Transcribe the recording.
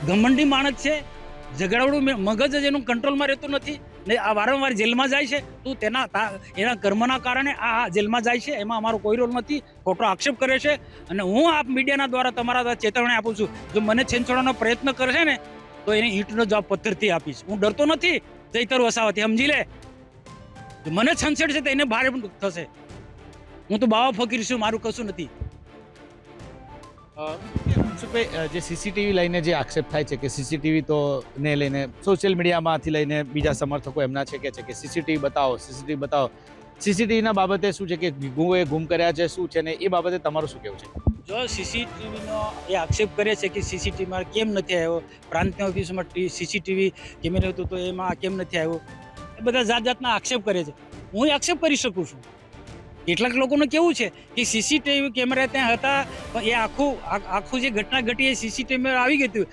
ઘમંડી માણસ છે, ઝઘડાવડું મગજ જ એનું કંટ્રોલમાં રહેતું નથી ને આ વારંવાર જેલમાં જાય છે. તું એના કર્મના કારણે આ જેલમાં જાય છે, એમાં અમારો કોઈ રોલ નથી. ખોટો આક્ષેપ કરે છે અને હું આ મીડિયાના દ્વારા તમારા દ્વારા ચેતવણી આપું છું. જો મને છેંચવાનો પ્રયત્ન કરશે ને તો એને ઈંટનો જવાબ પથ્થરથી આપીશ. હું ડરતો નથી ચૈતર વસાવાથી, સમજી લે. જો મને છંછેડશે તો એને ભારે થશે. હું તો બાવા ફકીર છું, મારું કશું નથી. મનસુખભાઈ, જે સીસીટીવી લઈને જે આક્ષેપ થાય છે કે સીસીટીવી તો ને લઈને સોશિયલ મીડિયામાંથી લઈને બીજા સમર્થકો એમના છે કે સીસીટીવી બતાવો, સીસીટીવી બતાવો. સીસીટીવીના બાબતે શું છે કે ગુમ કર્યા છે શું છે ને એ બાબતે તમારું શું કહેવું છે? જો સીસીટીવીનો એ આક્ષેપ કરે છે કે સીસીટીવીમાં કેમ નથી આવ્યો, પ્રાંતની ઓફિસમાં સીસીટીવી કેમેરા હતું તો એમાં કેમ નથી આવ્યો, એ બધા જાતના આક્ષેપ કરે છે. હું એ આક્ષેપ કરી શકું છું. કેટલાક લોકોનું કેવું છે કે સીસીટીવી કેમેરા ત્યાં હતા પણ એ આખું જે ઘટના ઘટી એ સીસીટીવીમાં આવી ગઈ હતી.